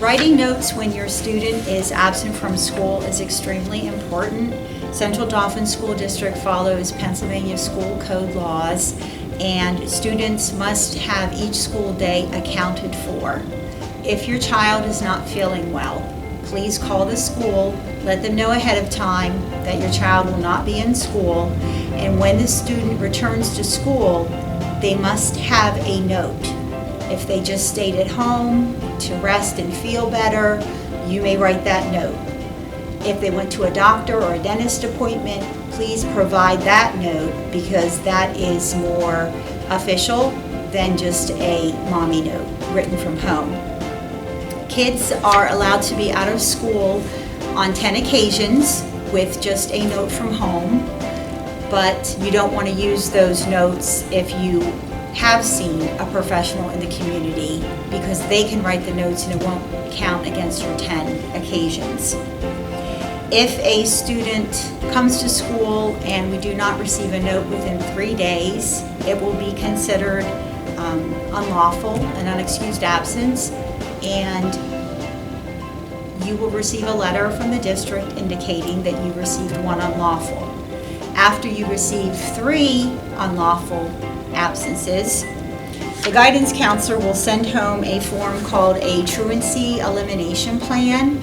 Writing notes when your student is absent from school is extremely important. Central Dauphin School District follows Pennsylvania school code laws, and students must have each school day accounted for. If your child is not feeling well, please call the school, let them know ahead of time that your child will not be in school, and when the student returns to school, they must have a note. If they just stayed at home to rest and feel better, you may write that note. If they went to a doctor or a dentist appointment, please provide that note because that is more official than just a mommy note written from home. Kids are allowed to be out of school on 10 occasions with just a note from home, but you don't want to use those notes if you have seen a professional in the community because they can write the notes and it won't count against your 10 occasions. If a student comes to school and we do not receive a note within 3 days, it will be considered unlawful, an unexcused absence, and you will receive a letter from the district indicating that you received one unlawful. After you receive 3 unlawful absences, the guidance counselor will send home a form called a truancy elimination plan.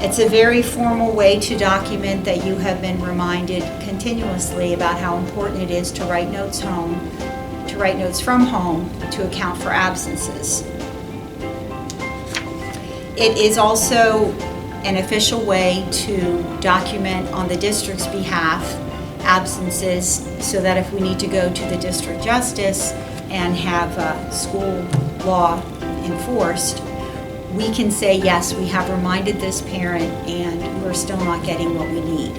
It's a very formal way to document that you have been reminded continuously about how important it is to write notes from home to account for absences. It is also an official way to document on the district's behalf absences so that if we need to go to the district justice and have school law enforced, we can say, yes, we have reminded this parent and we're still not getting what we need.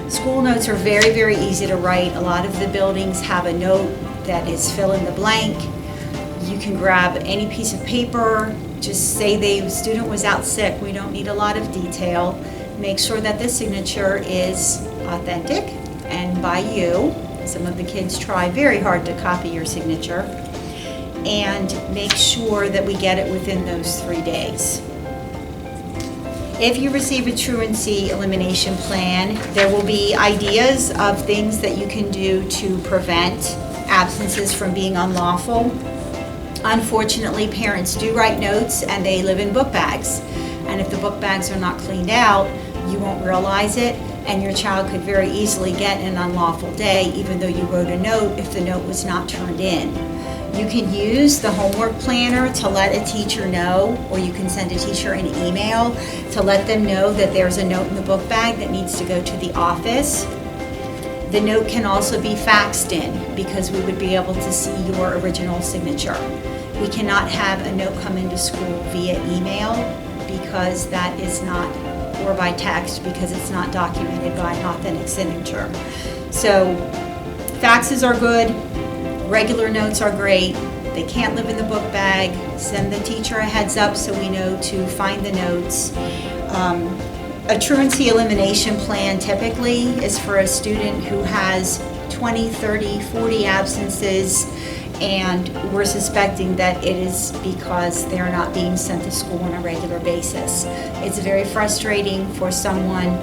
School notes are very, very easy to write. A lot of the buildings have a note that is fill in the blank. You can grab any piece of paper, just say the student was out sick. We don't need a lot of detail. Make sure that the signature is authentic and by you. Some of the kids try very hard to copy your signature. And make sure that we get it within those 3 days. If you receive a truancy elimination plan, there will be ideas of things that you can do to prevent absences from being unlawful. Unfortunately, parents do write notes and they live in book bags. And if the book bags are not cleaned out, you won't realize it, and your child could very easily get an unlawful day even though you wrote a note if the note was not turned in. You can use the homework planner to let a teacher know, or you can send a teacher an email to let them know that there's a note in the book bag that needs to go to the office. The note can also be faxed in because we would be able to see your original signature. We cannot have a note come into school via email because that is not, or by text because it's not documented by an authentic signature. So faxes are good. Regular notes are great. They can't live in the book bag. Send the teacher a heads up so we know to find the notes. A truancy elimination plan typically is for a student who has 20, 30, 40 absences, and we're suspecting that it is because they're not being sent to school on a regular basis. It's very frustrating for someone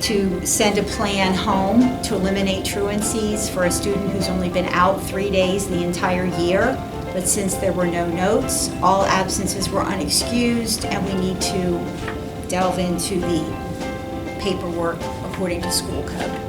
to send a plan home to eliminate truancies for a student who's only been out 3 days the entire year. But since there were no notes, all absences were unexcused, and we need to delve into the paperwork according to school code.